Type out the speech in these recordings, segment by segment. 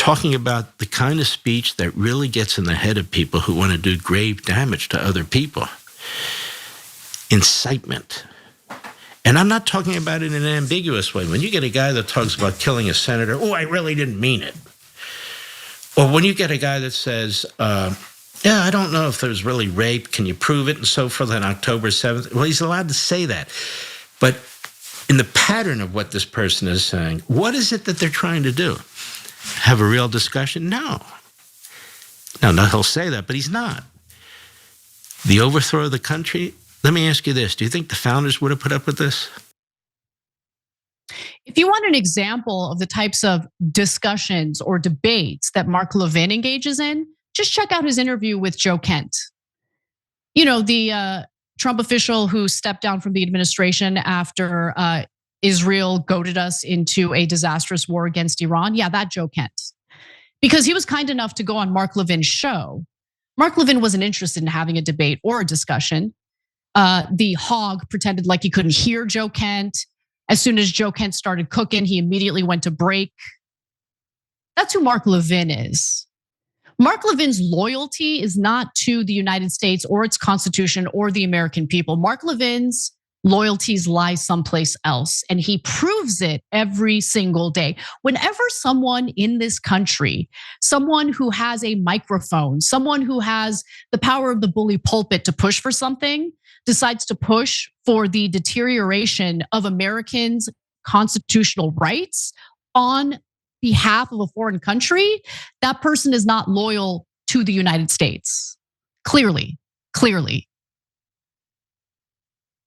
talking about the kind of speech that really gets in the head of people who want to do grave damage to other people. Incitement. And I'm not talking about it in an ambiguous way. When you get a guy that talks about killing a senator, oh, I really didn't mean it. Or when you get a guy that says, yeah, I don't know if there's really rape. Can you prove it? And so forth on October 7th. Well, he's allowed to say that. But in the pattern of what this person is saying, what is it that they're trying to do? Have a real discussion? No, he'll say that, but he's not. The overthrow of the country, let me ask you this. Do you think the founders would have put up with this? If you want an example of the types of discussions or debates that Mark Levin engages in, just check out his interview with Joe Kent. You know, the Trump official who stepped down from the administration after Israel goaded us into a disastrous war against Iran. Yeah, that Joe Kent. Because he was kind enough to go on Mark Levin's show. Mark Levin wasn't interested in having a debate or a discussion. The hog pretended like he couldn't hear Joe Kent. As soon as Joe Kent started cooking, he immediately went to break. That's who Mark Levin is. Mark Levin's loyalty is not to the United States or its Constitution or the American people. Mark Levin's loyalties lie someplace else, and he proves it every single day. Whenever someone in this country, someone who has a microphone, someone who has the power of the bully pulpit to push for something, decides to push for the deterioration of Americans' constitutional rights on behalf of a foreign country, that person is not loyal to the United States. Clearly.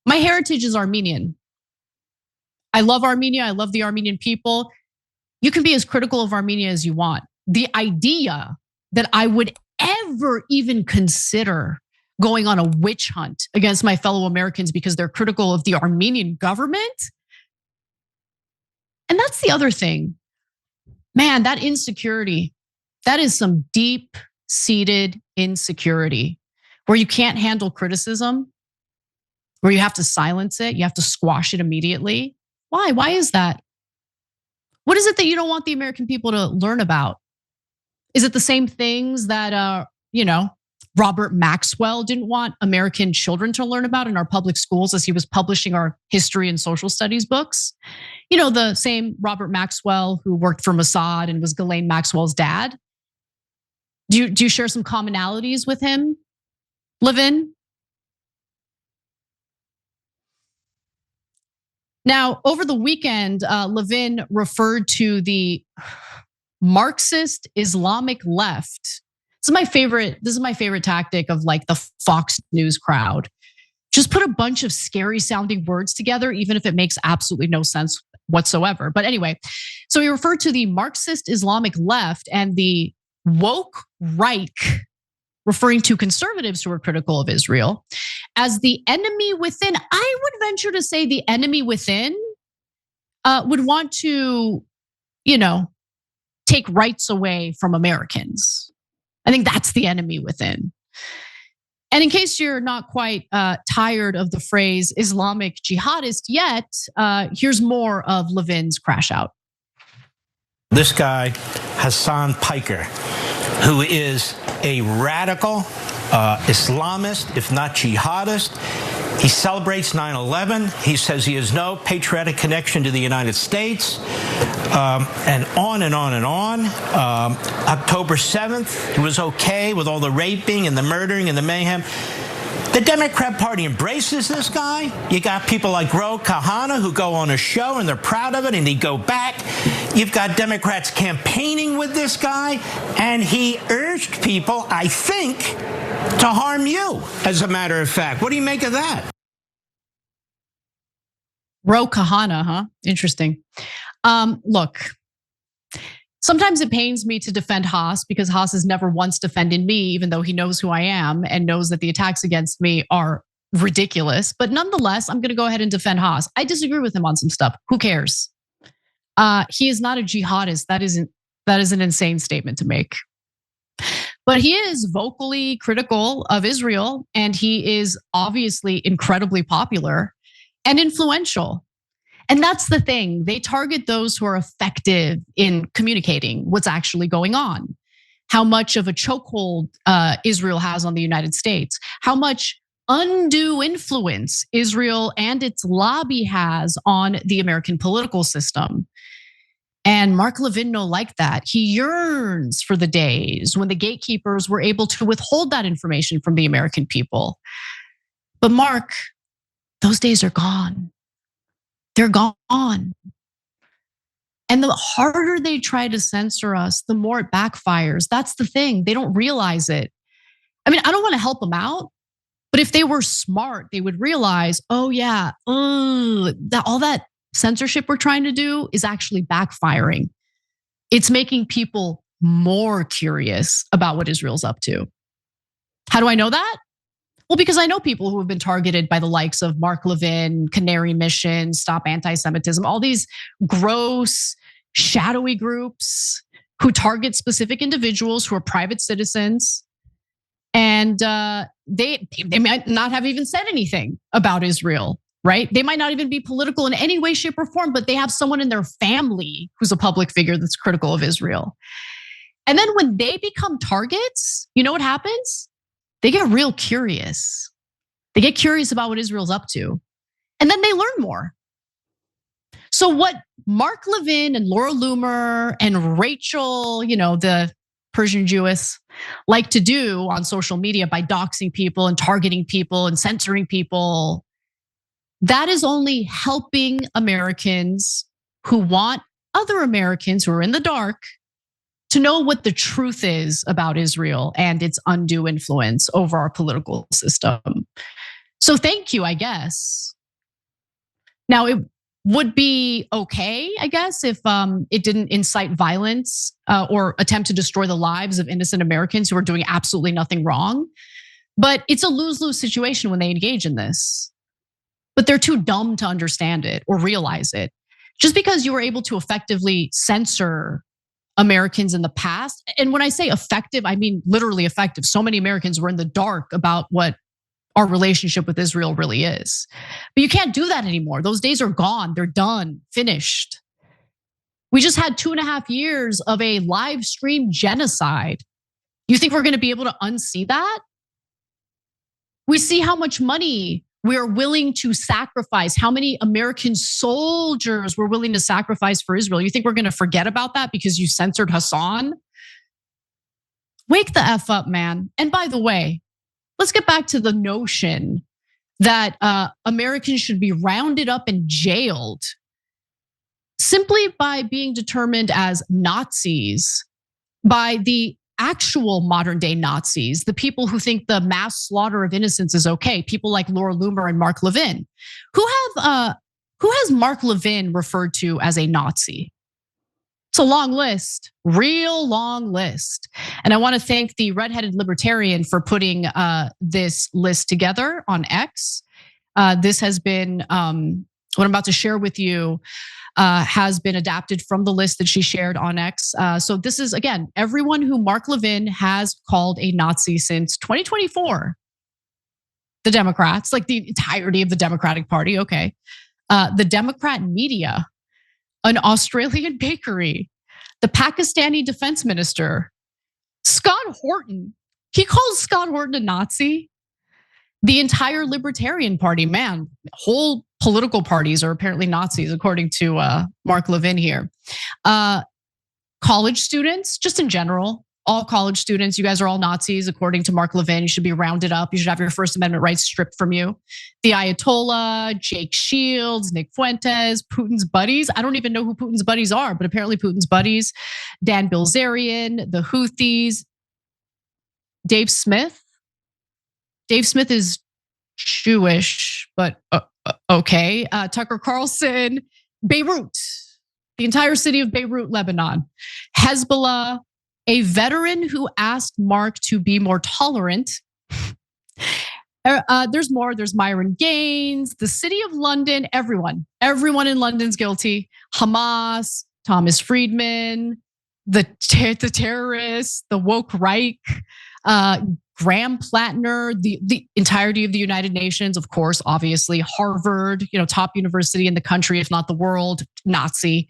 My heritage is Armenian. I love Armenia. I love the Armenian people. You can be as critical of Armenia as you want. The idea that I would ever even consider going on a witch hunt against my fellow Americans because they're critical of the Armenian government. And that's the other thing. Man, that insecurity, that is some deep-seated insecurity where you can't handle criticism, where you have to silence it, you have to squash it immediately. Why? Why is that? What is it that you don't want the American people to learn about? Is it the same things that, Robert Maxwell didn't want American children to learn about in our public schools as he was publishing our history and social studies books? You know, the same Robert Maxwell who worked for Mossad and was Ghislaine Maxwell's dad. Do you share some commonalities with him, Levin? Now, over the weekend, Levin referred to the Marxist Islamic left. This is my favorite tactic of like the Fox News crowd. Just put a bunch of scary sounding words together, even if it makes absolutely no sense whatsoever. But anyway, so he referred to the Marxist Islamic left and the woke Reich, referring to conservatives who are critical of Israel, as the enemy within. I would venture to say the enemy within would want to, take rights away from Americans. I think that's the enemy within. And in case you're not quite tired of the phrase Islamic jihadist yet, here's more of Levin's crash out. This guy, Hassan Piker, who is a radical Islamist, if not jihadist. He celebrates 9/11. He says he has no patriotic connection to the United States, and on and on and on. October 7th, he was okay with all the raping and the murdering and the mayhem. The Democrat Party embraces this guy. You got people like Ro Kahana who go on a show and they're proud of it and they go back. You've got Democrats campaigning with this guy, and he urged people, I think, to harm you, as a matter of fact. What do you make of that? Ro Kahana, huh? Interesting. Look, sometimes it pains me to defend Haas because Haas has never once defended me, even though he knows who I am and knows that the attacks against me are ridiculous. But nonetheless, I'm gonna go ahead and defend Haas. I disagree with him on some stuff. Who cares? He is not a jihadist. That is an insane statement to make. But he is vocally critical of Israel, and he is obviously incredibly popular and influential. And that's the thing. They target those who are effective in communicating what's actually going on. How much of a chokehold Israel has on the United States, how much undue influence Israel and its lobby has on the American political system. And Mark Levin no like that. He yearns for the days when the gatekeepers were able to withhold that information from the American people. But Mark, those days are gone. They're gone. And the harder they try to censor us, the more it backfires. That's the thing. They don't realize it. I mean, I don't want to help them out, but if they were smart, they would realize, oh yeah, that all that censorship we're trying to do is actually backfiring. It's making people more curious about what Israel's up to. How do I know that? Well, because I know people who have been targeted by the likes of Mark Levin, Canary Mission, Stop Anti-Semitism, all these gross, shadowy groups who target specific individuals who are private citizens. And they might not have even said anything about Israel, right? They might not even be political in any way, shape, or form, but they have someone in their family who's a public figure that's critical of Israel. And then when they become targets, you know what happens? They get real curious. They get curious about what Israel's up to. And then they learn more. So what Mark Levin and Laura Loomer and Rachel, the Persian Jewess, like to do on social media by doxing people and targeting people and censoring people, that is only helping Americans who want other Americans who are in the dark to know what the truth is about Israel and its undue influence over our political system. So thank you, I guess. Now, it would be okay, I guess, if it didn't incite violence or attempt to destroy the lives of innocent Americans who are doing absolutely nothing wrong. But it's a lose-lose situation when they engage in this. But they're too dumb to understand it or realize it. Just because you were able to effectively censor Americans in the past, and when I say effective, I mean literally effective. So many Americans were in the dark about what our relationship with Israel really is. But you can't do that anymore. Those days are gone. They're done, finished. We just had 2.5 years of a live stream genocide. You think we're going to be able to unsee that? We see how much money we're willing to sacrifice, how many American soldiers we're willing to sacrifice for Israel. You think we're going to forget about that because you censored Hassan? Wake the F up, man. And by the way, let's get back to the notion that Americans should be rounded up and jailed simply by being determined as Nazis by the actual modern day Nazis, the people who think the mass slaughter of innocents is okay, people like Laura Loomer and Mark Levin. Who has Mark Levin referred to as a Nazi? It's a long list, real long list. And I want to thank the redheaded libertarian for putting this list together on X. This has been, what I'm about to share with you has been adapted from the list that she shared on X. So this is, again, everyone who Mark Levin has called a Nazi since 2024. The Democrats, like the entirety of the Democratic Party, okay. The Democrat media, an Australian bakery, the Pakistani defense minister, Scott Horton. He calls Scott Horton a Nazi. The entire Libertarian Party, man, whole political parties are apparently Nazis, according to Mark Levin here. College students, just in general, all college students, you guys are all Nazis, according to Mark Levin. You should be rounded up. You should have your First Amendment rights stripped from you. The Ayatollah, Jake Shields, Nick Fuentes, Putin's buddies. I don't even know who Putin's buddies are, but apparently Putin's buddies. Dan Bilzerian, the Houthis, Dave Smith. Dave Smith is Jewish, but okay. Tucker Carlson, Beirut, the entire city of Beirut, Lebanon. Hezbollah, a veteran who asked Mark to be more tolerant. There's more. There's Myron Gaines, the city of London, everyone in London's guilty. Hamas, Thomas Friedman, the terrorists, the woke Reich, Graham Plattner, the entirety of the United Nations, of course, obviously, Harvard, top university in the country, if not the world, Nazi,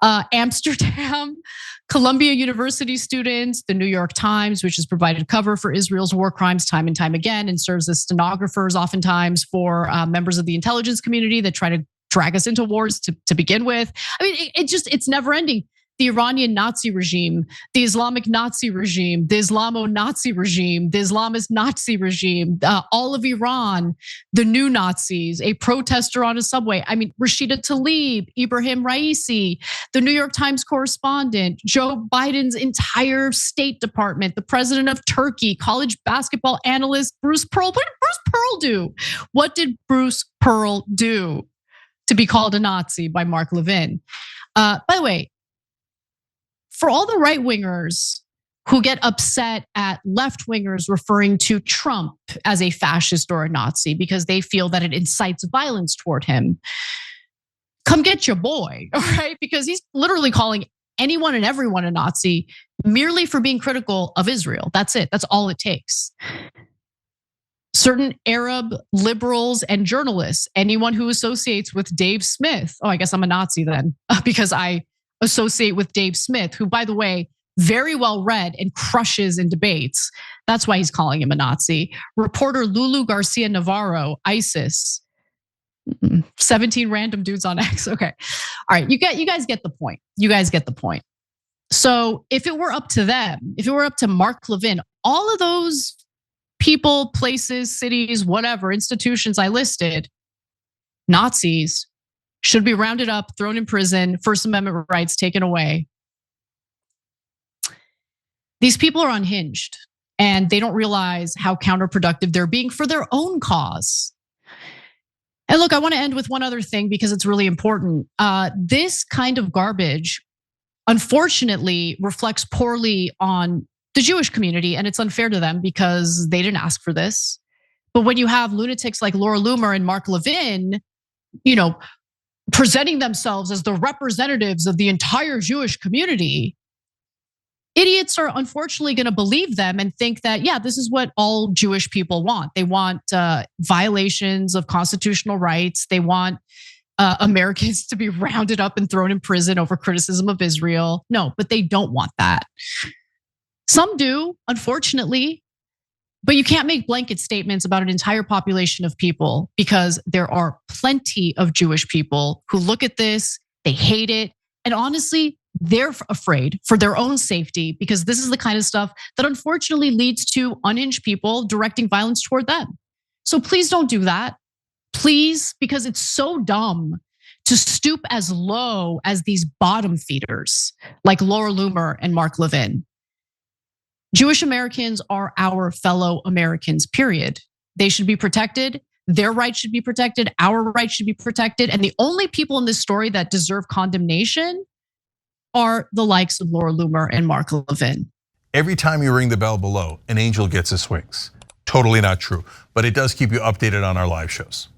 Amsterdam, Columbia University students, the New York Times, which has provided cover for Israel's war crimes time and time again and serves as stenographers oftentimes for members of the intelligence community that try to drag us into wars to begin with. I mean, it's never ending. The Iranian Nazi regime, the Islamic Nazi regime, the Islamo-Nazi regime, the Islamist Nazi regime, all of Iran, the new Nazis, a protester on a subway. I mean, Rashida Tlaib, Ibrahim Raisi, the New York Times correspondent, Joe Biden's entire State Department, the president of Turkey, college basketball analyst Bruce Pearl. What did Bruce Pearl do? What did Bruce Pearl do to be called a Nazi by Mark Levin? By the way, for all the right wingers who get upset at left wingers referring to Trump as a fascist or a Nazi because they feel that it incites violence toward him, come get your boy, all right? Because he's literally calling anyone and everyone a Nazi merely for being critical of Israel. That's it. That's all it takes. Certain Arab liberals and journalists, anyone who associates with Dave Smith. Oh, I guess I'm a Nazi then because I associate with Dave Smith, who, by the way, very well read and crushes in debates. That's why he's calling him a Nazi. Reporter Lulu Garcia Navarro, ISIS. 17 random dudes on X. Okay. All right. You guys get the point. You guys get the point. So if it were up to them, if it were up to Mark Levin, all of those people, places, cities, whatever, institutions I listed, Nazis, should be rounded up, thrown in prison, First Amendment rights taken away. These people are unhinged and they don't realize how counterproductive they're being for their own cause. And look, I want to end with one other thing because it's really important. This kind of garbage, unfortunately, reflects poorly on the Jewish community, and it's unfair to them because they didn't ask for this. But when you have lunatics like Laura Loomer and Mark Levin, presenting themselves as the representatives of the entire Jewish community, idiots are unfortunately going to believe them and think that, yeah, this is what all Jewish people want. They want violations of constitutional rights. They want Americans to be rounded up and thrown in prison over criticism of Israel. No, but they don't want that. Some do, unfortunately. But you can't make blanket statements about an entire population of people because there are plenty of Jewish people who look at this, they hate it, and honestly, they're afraid for their own safety because this is the kind of stuff that unfortunately leads to unhinged people directing violence toward them. So please don't do that. Please, because it's so dumb to stoop as low as these bottom feeders like Laura Loomer and Mark Levin. Jewish Americans are our fellow Americans, period. They should be protected. Their rights should be protected. Our rights should be protected. And the only people in this story that deserve condemnation are the likes of Laura Loomer and Mark Levin. Every time you ring the bell below, an angel gets his wings. Totally not true, but it does keep you updated on our live shows.